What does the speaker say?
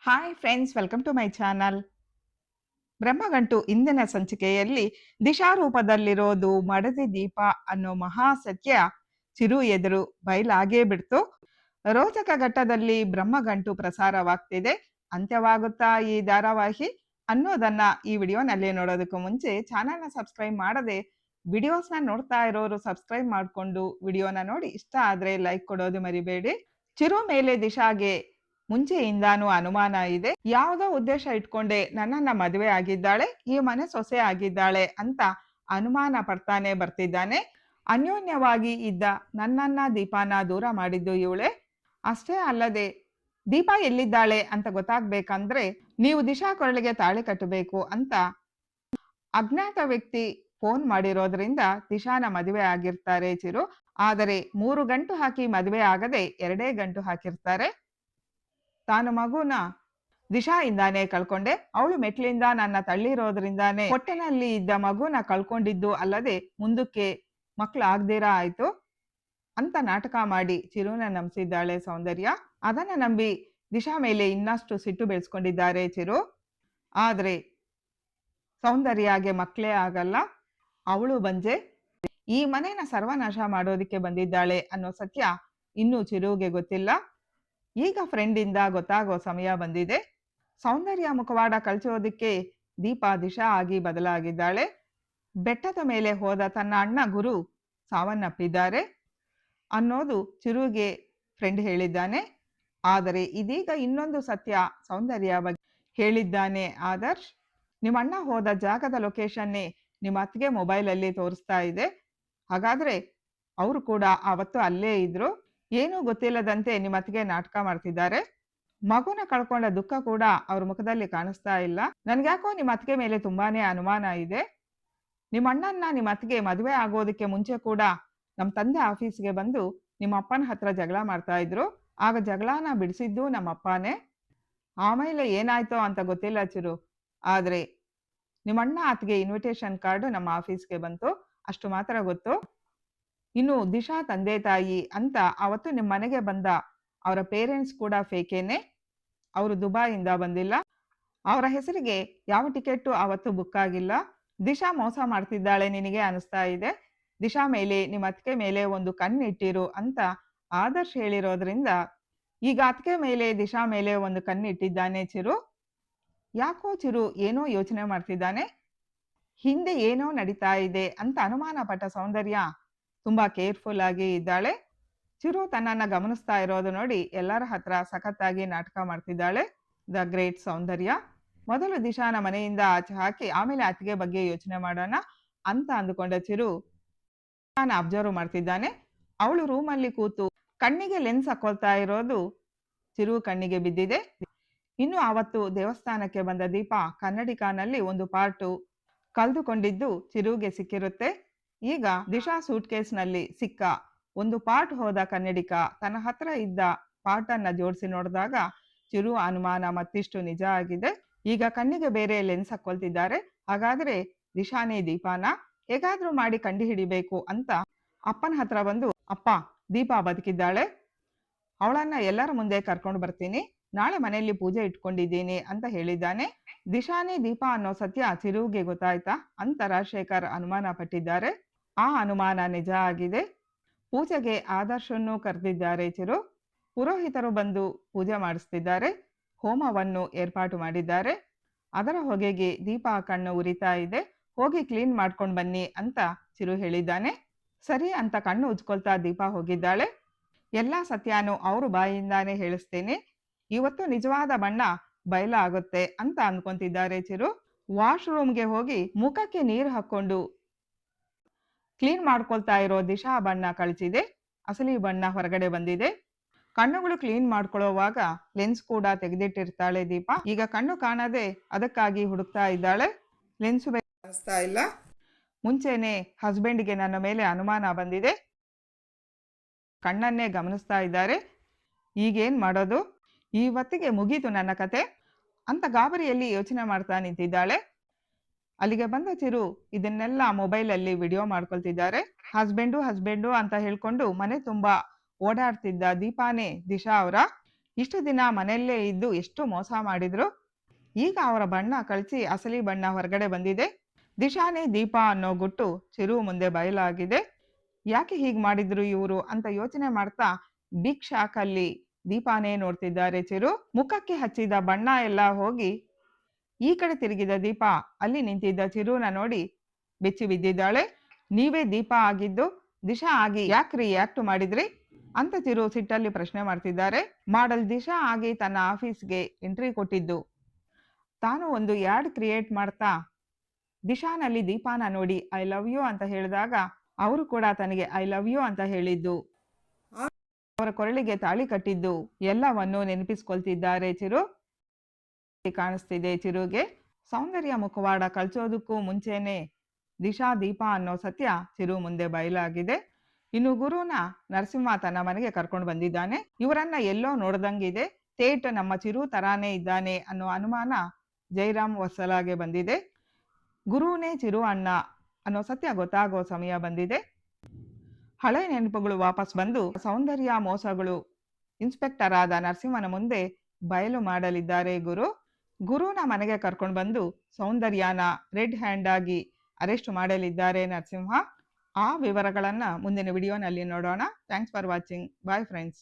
Hi friends, welcome to my channel. Brahmagantu ಇಂದಿನ ಸಂಚಿಕೆಯಲ್ಲಿ ದಿಶಾ ರೂಪದಲ್ಲಿರೋದು ಮಡದಿ ದೀಪ ಅನ್ನೋ ಮಹಾಸತ್ಯ ಚಿರು ಎದುರು ಬಯಲಾಗೇ ಬಿಡ್ತು. ರೋಚಕ ಘಟ್ಟದಲ್ಲಿ ಬ್ರಹ್ಮಗಂಟು ಪ್ರಸಾರವಾಗ್ತಿದೆ. ಅಂತ್ಯವಾಗುತ್ತಾ ಈ ಧಾರಾವಾಹಿ ಅನ್ನೋದನ್ನ ಈ ವಿಡಿಯೋನಲ್ಲಿ ನೋಡೋದಕ್ಕೂ ಮುಂಚೆ ಚಾನಲ್ನ ಸಬ್ಸ್ಕ್ರೈಬ್ ಮಾಡದೆ ವಿಡಿಯೋಸ್ನ ನೋಡ್ತಾ ಇರೋರು ಸಬ್ಸ್ಕ್ರೈಬ್ ಮಾಡಿಕೊಂಡು ವಿಡಿಯೋನ ನೋಡಿ ಇಷ್ಟ ಆದ್ರೆ ಲೈಕ್ ಕೊಡೋದು ಮರಿಬೇಡಿ. ಚಿರು ಮೇಲೆ ದಿಶಾಗೆ ಮುಂಚೆಯಿಂದಾನು ಅನುಮಾನ ಇದೆ. ಯಾವುದೋ ಉದ್ದೇಶ ಇಟ್ಕೊಂಡೆ ನನ್ನನ್ನ ಮದುವೆ ಆಗಿದ್ದಾಳೆ, ಈ ಮನೆ ಸೊಸೆ ಆಗಿದ್ದಾಳೆ ಅಂತ ಅನುಮಾನ ಪಡ್ತಾನೆ ಬರ್ತಿದ್ದಾನೆ. ಅನ್ಯೋನ್ಯವಾಗಿ ಇದ್ದ ನನ್ನನ್ನ ದೀಪಾನ ದೂರ ಮಾಡಿದ್ದು ಇವಳೆ. ಅಷ್ಟೇ ಅಲ್ಲದೆ ದೀಪ ಎಲ್ಲಿದ್ದಾಳೆ ಅಂತ ಗೊತ್ತಾಗ್ಬೇಕಂದ್ರೆ ನೀವು ದಿಶಾ ಕೊರಳಿಗೆ ತಾಳಿ ಕಟ್ಟಬೇಕು ಅಂತ ಅಜ್ಞಾತ ವ್ಯಕ್ತಿ ಫೋನ್ ಮಾಡಿರೋದ್ರಿಂದ ದಿಶಾನ ಮದುವೆ ಆಗಿರ್ತಾರೆ ಚಿರು. ಆದರೆ 3 ಗಂಟು ಹಾಕಿ ಮದುವೆ ಆಗದೆ 2 ಗಂಟು ಹಾಕಿರ್ತಾರೆ. ತಾನು ಮಗುನ ದಿಶಾಯಿಂದಾನೇ ಕಳ್ಕೊಂಡೆ, ಅವಳು ಮೆಟ್ಲಿಂದ ನನ್ನ ತಳ್ಳಿರೋದ್ರಿಂದಾನೇ ಹೊಟ್ಟೆನಲ್ಲಿ ಇದ್ದ ಮಗುನ ಕಳ್ಕೊಂಡಿದ್ದು ಅಲ್ಲದೆ ಮುಂದಕ್ಕೆ ಮಕ್ಳು ಆಗ್ದಿರಾ ಆಯ್ತು ಅಂತ ನಾಟಕ ಮಾಡಿ ಚಿರುನ ನಂಬಿಸಿದ್ದಾಳೆ ಸೌಂದರ್ಯ. ಅದನ್ನ ನಂಬಿ ದಿಶಾ ಮೇಲೆ ಇನ್ನಷ್ಟು ಸಿಟ್ಟು ಬೆಳೆಸ್ಕೊಂಡಿದ್ದಾರೆ ಚಿರು. ಆದ್ರೆ ಸೌಂದರ್ಯಗೆ ಮಕ್ಕಳೇ ಆಗಲ್ಲ, ಅವಳು ಬಂಜೆ. ಈ ಮನೆನ ಸರ್ವನಾಶ ಮಾಡೋದಿಕ್ಕೆ ಬಂದಿದ್ದಾಳೆ ಅನ್ನೋ ಸತ್ಯ ಇನ್ನೂ ಚಿರುಗೆ ಗೊತ್ತಿಲ್ಲ. ಈಗ ಫ್ರೆಂಡಿಂದ ಗೊತ್ತಾಗೋ ಸಮಯ ಬಂದಿದೆ. ಸೌಂದರ್ಯ ಮುಖವಾಡ ಕಳ್ಚೋದಿಕ್ಕೆ ದೀಪ ದಿಶಾ ಆಗಿ ಬದಲಾಗಿದ್ದಾಳೆ. ಬೆಟ್ಟದ ಮೇಲೆ ಹೋದ ತನ್ನ ಅಣ್ಣ ಗುರು ಸಾವನ್ನಪ್ಪಿದ್ದಾರೆ ಅನ್ನೋದು ಚಿರುಗೆ ಫ್ರೆಂಡ್ ಹೇಳಿದ್ದಾನೆ. ಆದರೆ ಇದೀಗ ಇನ್ನೊಂದು ಸತ್ಯ ಸೌಂದರ್ಯ ಬಗ್ಗೆ ಹೇಳಿದ್ದಾನೆ ಆದರ್ಶ್. ನಿಮ್ಮ ಅಣ್ಣ ಹೋದ ಜಾಗದ ಲೊಕೇಶನ್ನೇ ನಿಮ್ಮ ಅತ್ತಿಗೆ ಮೊಬೈಲಲ್ಲಿ ತೋರಿಸ್ತಾ ಇದೆ. ಹಾಗಾದ್ರೆ ಅವರು ಕೂಡ ಆವತ್ತು ಅಲ್ಲೇ ಇದ್ರು. ಏನೂ ಗೊತ್ತಿಲ್ಲದಂತೆ ನಿಮ್ಮ ಅತ್ತಿಗೆ ನಾಟಕ ಮಾಡ್ತಿದ್ದಾರೆ. ಮಗುನ ಕಳ್ಕೊಂಡ ದುಃಖ ಕೂಡ ಅವ್ರ ಮುಖದಲ್ಲಿ ಕಾಣಿಸ್ತಾ ಇಲ್ಲ. ನನ್ಗ್ಯಾಕೋ ನಿಮ್ಮ ಅತ್ತಿಗೆ ಮೇಲೆ ತುಂಬಾನೇ ಅನುಮಾನ ಇದೆ. ನಿಮ್ಮ ಅಣ್ಣನ್ನ ನಿಮ್ಮ ಅತ್ತಿಗೆ ಮದುವೆ ಆಗೋದಕ್ಕೆ ಮುಂಚೆ ಕೂಡ ನಮ್ಮ ತಂದೆ ಆಫೀಸ್ಗೆ ಬಂದು ನಿಮ್ಮ ಅಪ್ಪನ ಹತ್ರ ಜಗಳ ಮಾಡ್ತಾ ಇದ್ರು. ಆಗ ಜಗಳನ ಬಿಡಿಸಿದ್ದು ನಮ್ಮ ಅಪ್ಪನೇ. ಆಮೇಲೆ ಏನಾಯ್ತೋ ಅಂತ ಗೊತ್ತಿಲ್ಲ ಚಿರು. ಆದ್ರೆ ನಿಮ್ಮ ಅಣ್ಣ ಅತ್ತಿಗೆ ಇನ್ವಿಟೇಷನ್ ಕಾರ್ಡ್ ನಮ್ಮ ಆಫೀಸ್ಗೆ ಬಂತು, ಅಷ್ಟು ಮಾತ್ರ ಗೊತ್ತು. ಇನ್ನು ದಿಶಾ ತಂದೆ ತಾಯಿ ಅಂತ ಅವತ್ತು ನಿಮ್ಮ ಮನೆಗೆ ಬಂದ ಅವರ ಪೇರೆಂಟ್ಸ್ ಕೂಡ ಫೇಕೇನೆ. ಅವರು ದುಬೈಯಿಂದ ಬಂದಿಲ್ಲ. ಅವರ ಹೆಸರಿಗೆ ಯಾವ ಟಿಕೆಟ್ ಅವತ್ತು ಬುಕ್ ಆಗಿಲ್ಲ. ದಿಶಾ ಮೋಸ ಮಾಡ್ತಿದ್ದಾಳೆ ನಿನಗೆ ಅನಿಸ್ತಾ ಇದೆ. ದಿಶಾ ಮೇಲೆ ನಿಮ್ಮ ಅತ್ತಿಗೆ ಮೇಲೆ ಒಂದು ಕಣ್ಣಿಟ್ಟಿರು ಅಂತ ಆದರ್ಶ್ ಹೇಳಿರೋದ್ರಿಂದ ಈಗ ಅತ್ತಿಗೆ ಮೇಲೆ ದಿಶಾ ಮೇಲೆ ಒಂದು ಕಣ್ಣಿಟ್ಟಿದ್ದಾನೆ ಚಿರು. ಯಾಕೋ ಚಿರು ಏನೋ ಯೋಚನೆ ಮಾಡ್ತಿದ್ದಾನೆ. ಹಿಂದೆ ಏನೋ ನಡೀತಾ ಇದೆ ಅಂತ ಅನುಮಾನ ಪಟ್ಟ ಸೌಂದರ್ಯ ತುಂಬಾ ಕೇರ್ಫುಲ್ ಆಗಿ ಇದ್ದಾಳೆ. ಚಿರು ತನ್ನನ್ನ ಗಮನಿಸ್ತಾ ಇರೋದು ನೋಡಿ ಎಲ್ಲರ ಹತ್ರ ಸಖತ್ತಾಗಿ ನಾಟಕ ಮಾಡ್ತಿದ್ದಾಳೆ ದ ಗ್ರೇಟ್ ಸೌಂದರ್ಯ. ಮೊದಲು ದಿಶಾನ ಮನೆಯಿಂದ ಆಚೆ ಹಾಕಿ ಆಮೇಲೆ ಅತ್ತಿಗೆ ಬಗ್ಗೆ ಯೋಚನೆ ಮಾಡೋಣ ಅಂತ ಅಂದುಕೊಂಡ ಚಿರು ನಾನು ಅಬ್ಸರ್ವ್ ಮಾಡ್ತಿದ್ದಾನೆ. ಅವಳು ರೂಮಲ್ಲಿ ಕೂತು ಕಣ್ಣಿಗೆ ಲೆನ್ಸ್ ಹಾಕೊಳ್ತಾ ಇರೋದು ಚಿರು ಕಣ್ಣಿಗೆ ಬಿದ್ದಿದೆ. ಇನ್ನು ಅವತ್ತು ದೇವಸ್ಥಾನಕ್ಕೆ ಬಂದ ದೀಪ ಕನ್ನಡಿಕಾನಲ್ಲಿ ಒಂದು ಪಾರ್ಟು ಕಳೆದುಕೊಂಡಿದ್ದು ಚಿರುಗೆ ಸಿಕ್ಕಿರುತ್ತೆ. ಈಗ ದಿಶಾ ಸೂಟ್ ಕೇಸ್ನಲ್ಲಿ ಸಿಕ್ಕ ಒಂದು ಪಾರ್ಟ್ ಹೋದ ಕನ್ನಡಿಕ ತನ್ನ ಹತ್ರ ಇದ್ದ ಪಾರ್ಟನ್ನ ಜೋಡಿಸಿ ನೋಡಿದಾಗ ಚಿರು ಅನುಮಾನ ಮತ್ತಿಷ್ಟು ನಿಜ ಆಗಿದೆ. ಈಗ ಕಣ್ಣಿಗೆ ಬೇರೆ ಲೆನ್ಸ್ ಹಾಕೊಳ್ತಿದ್ದಾರೆ. ಹಾಗಾದ್ರೆ ದಿಶಾನೇ ದೀಪಾನ ಹೇಗಾದ್ರೂ ಮಾಡಿ ಕಂಡು ಹಿಡಿಬೇಕು ಅಂತ ಅಪ್ಪನ ಹತ್ರ ಬಂದು, ಅಪ್ಪ ದೀಪ ಬದುಕಿದ್ದಾಳೆ, ಅವಳನ್ನ ಎಲ್ಲರ ಮುಂದೆ ಕರ್ಕೊಂಡು ಬರ್ತೀನಿ, ನಾಳೆ ಮನೆಯಲ್ಲಿ ಪೂಜೆ ಇಟ್ಕೊಂಡಿದ್ದೀನಿ ಅಂತ ಹೇಳಿದ್ದಾನೆ. ದಿಶಾನೇ ದೀಪ ಅನ್ನೋ ಸತ್ಯ ಚಿರುಗೆ ಗೊತ್ತಾಯ್ತಾ ಅಂತ ರಾಜಶೇಖರ್ ಅನುಮಾನ ಪಟ್ಟಿದ್ದಾರೆ. ಆ ಅನುಮಾನ ನಿಜ ಆಗಿದೆ. ಪೂಜೆಗೆ ಆದರ್ಶನ್ನು ಕರೆದಿದ್ದಾರೆ ಚಿರು. ಪುರೋಹಿತರು ಬಂದು ಪೂಜೆ ಮಾಡಿಸ್ತಿದ್ದಾರೆ. ಹೋಮವನ್ನು ಏರ್ಪಾಟು ಮಾಡಿದ್ದಾರೆ. ಅದರ ಹೊಗೆಗೆ ದೀಪ ಕಣ್ಣು ಉರಿತಾ ಇದೆ. ಹೋಗಿ ಕ್ಲೀನ್ ಮಾಡ್ಕೊಂಡು ಬನ್ನಿ ಅಂತ ಚಿರು ಹೇಳಿದ್ದಾನೆ. ಸರಿ ಅಂತ ಕಣ್ಣು ಉಜ್ಕೊಳ್ತಾ ದೀಪ ಹೋಗಿದ್ದಾಳೆ. ಎಲ್ಲಾ ಸತ್ಯಾನು ಅವರು ಬಾಯಿಂದಾನೇ ಹೇಳಿಸ್ತೇನೆ, ಇವತ್ತು ನಿಜವಾದ ಬಣ್ಣ ಬಯಲ ಆಗುತ್ತೆ ಅಂತ ಅನ್ಕೊಂತಿದ್ದಾರೆ ಚಿರು. ವಾಶ್ರೂಮ್ಗೆ ಹೋಗಿ ಮುಖಕ್ಕೆ ನೀರು ಹಾಕೊಂಡು ಕ್ಲೀನ್ ಮಾಡ್ಕೊಳ್ತಾ ಇರೋ ದಿಶಾ ಬಣ್ಣ ಕಳಿಸಿದೆ. ಅಸಲಿ ಬಣ್ಣ ಹೊರಗಡೆ ಬಂದಿದೆ. ಕಣ್ಣುಗಳು ಕ್ಲೀನ್ ಮಾಡ್ಕೊಳ್ಳೋವಾಗ ಲೆನ್ಸ್ ಕೂಡ ತೆಗೆದಿಟ್ಟಿರ್ತಾಳೆ ದೀಪ. ಈಗ ಕಣ್ಣು ಕಾಣದೆ ಅದಕ್ಕಾಗಿ ಹುಡುಕ್ತಾ ಇದ್ದಾಳೆ. ಲೆನ್ಸು ಕಾಣಿಸ್ತಾ ಇಲ್ಲ. ಮುಂಚೆನೆ ಹಸ್ಬೆಂಡ್ಗೆ ನನ್ನ ಮೇಲೆ ಅನುಮಾನ ಬಂದಿದೆ, ಕಣ್ಣನ್ನೇ ಗಮನಿಸ್ತಾ ಇದ್ದಾರೆ. ಈಗೇನ್ ಮಾಡೋದು, ಇವತ್ತಿಗೆ ಮುಗೀತು ನನ್ನ ಕತೆ ಅಂತ ಗಾಬರಿಯಲ್ಲಿ ಯೋಚನೆ ಮಾಡ್ತಾ ನಿಂತಿದ್ದಾಳೆ. ಅಲ್ಲಿಗೆ ಬಂದ ಚಿರು ಇದನ್ನೆಲ್ಲ ಮೊಬೈಲಲ್ಲಿ ವಿಡಿಯೋ ಮಾಡ್ಕೊಳ್ತಿದ್ದಾರೆ. ಹಸ್ಬೆಂಡು ಅಂತ ಹೇಳ್ಕೊಂಡು ಮನೆ ತುಂಬಾ ಓಡಾಡ್ತಿದ್ದ ದೀಪಾನೇ ದಿಶಾ ಅವರ ಇಷ್ಟು ದಿನ ಮನೆಯಲ್ಲೇ ಇದ್ದು ಎಷ್ಟು ಮೋಸ ಮಾಡಿದ್ರು. ಈಗ ಅವರ ಬಣ್ಣ ಕಳಿಸಿ ಅಸಲಿ ಬಣ್ಣ ಹೊರಗಡೆ ಬಂದಿದೆ. ದಿಶಾನೇ ದೀಪ ಅನ್ನೋ ಗುಟ್ಟು ಚಿರು ಮುಂದೆ ಬಯಲಾಗಿದೆ. ಯಾಕೆ ಹೀಗೆ ಮಾಡಿದ್ರು ಇವರು ಅಂತ ಯೋಚನೆ ಮಾಡ್ತಾ ಬಿಗ್ ಶಾಕ್ ಅಲ್ಲಿ ದೀಪಾನೇ ನೋಡ್ತಿದ್ದಾರೆ ಚಿರು. ಮುಖಕ್ಕೆ ಹಚ್ಚಿದ ಬಣ್ಣ ಎಲ್ಲ ಹೋಗಿ ಈ ಕಡೆ ತಿರುಗಿದ ದೀಪ ಅಲ್ಲಿ ನಿಂತಿದ್ದ ಚಿರುನ ನೋಡಿ ಬೆಚ್ಚಿ ಬಿದ್ದಿದ್ದಾಳೆ. ನೀವೇ ದೀಪ ಆಗಿದ್ದು ದಿಶಾ ಆಗಿ ಯಾಕೆ ರಿಯಾಕ್ಟ್ ಮಾಡಿದ್ರಿ ಅಂತ ಚಿರು ಸಿಟ್ಟಲ್ಲಿ ಪ್ರಶ್ನೆ ಮಾಡ್ತಿದ್ದಾರೆ. ಮಾಡಲ್ ದಿಶಾ ಆಗಿ ತನ್ನ ಆಫೀಸ್ಗೆ ಎಂಟ್ರಿ ಕೊಟ್ಟಿದ್ದು, ತಾನು ಒಂದು ಯಾರ್ಡ್ ಕ್ರಿಯೇಟ್ ಮಾಡ್ತಾ ದಿಶಾನಲ್ಲಿ ದೀಪಾನ ನೋಡಿ ಐ ಲವ್ ಯು ಅಂತ ಹೇಳಿದಾಗ ಅವರು ಕೂಡ ತನಗೆ ಐ ಲವ್ ಯು ಅಂತ ಹೇಳಿದ್ದು, ಅವರ ಕೊರಳಿಗೆ ತಾಳಿ ಕಟ್ಟಿದ್ದು ಎಲ್ಲವನ್ನೂ ನೆನಪಿಸ್ಕೊಳ್ತಿದ್ದಾರೆ ಚಿರು. ಕಾಣಿಸ್ತಿದೆ ಚಿರುಗೆ. ಸೌಂದರ್ಯ ಮುಖವಾಡ ಕಳ್ಸೋದಕ್ಕೂ ಮುಂಚೆನೆ ದಿಶಾ ದೀಪ ಅನ್ನೋ ಸತ್ಯ ಚಿರು ಮುಂದೆ ಬಯಲಾಗಿದೆ. ಇನ್ನು ಗುರುನ ನರಸಿಂಹ ತನ್ನ ಮನೆಗೆ ಕರ್ಕೊಂಡು ಬಂದಿದ್ದಾನೆ. ಇವರನ್ನ ಎಲ್ಲೋ ನೋಡ್ದಂಗಿದೆ. ಥೇಟ್ ನಮ್ಮ ಚಿರು ತರಾನೇ ಇದ್ದಾನೆ ಅನ್ನೋ ಅನುಮಾನ ಜೈರಾಮ್ ವತ್ಸಲಾಗೆ ಬಂದಿದೆ. ಗುರುನೇ ಚಿರು ಅಣ್ಣ ಅನ್ನೋ ಸತ್ಯ ಗೊತ್ತಾಗೋ ಸಮಯ ಬಂದಿದೆ. ಹಳೆ ನೆನಪುಗಳು ವಾಪಸ್ ಬಂದು ಸೌಂದರ್ಯ ಮೋಸಗಳು ಇನ್ಸ್ಪೆಕ್ಟರ್ ಆದ ನರಸಿಂಹನ ಮುಂದೆ ಬಯಲು ಮಾಡಲಿದ್ದಾರೆ ಗುರು. ಗುರುನ ಮನೆಗೆ ಕರ್ಕೊಂಡು ಬಂದು ಸೌಂದರ್ಯನ ರೆಡ್ ಹ್ಯಾಂಡ್ ಆಗಿ ಅರೆಸ್ಟ್ ಮಾಡಲಿದ್ದಾರೆ ನರಸಿಂಹ. ಆ ವಿವರಗಳನ್ನ ಮುಂದಿನ ವಿಡಿಯೋನಲ್ಲಿ ನೋಡೋಣ. Thanks for watching. Bye friends.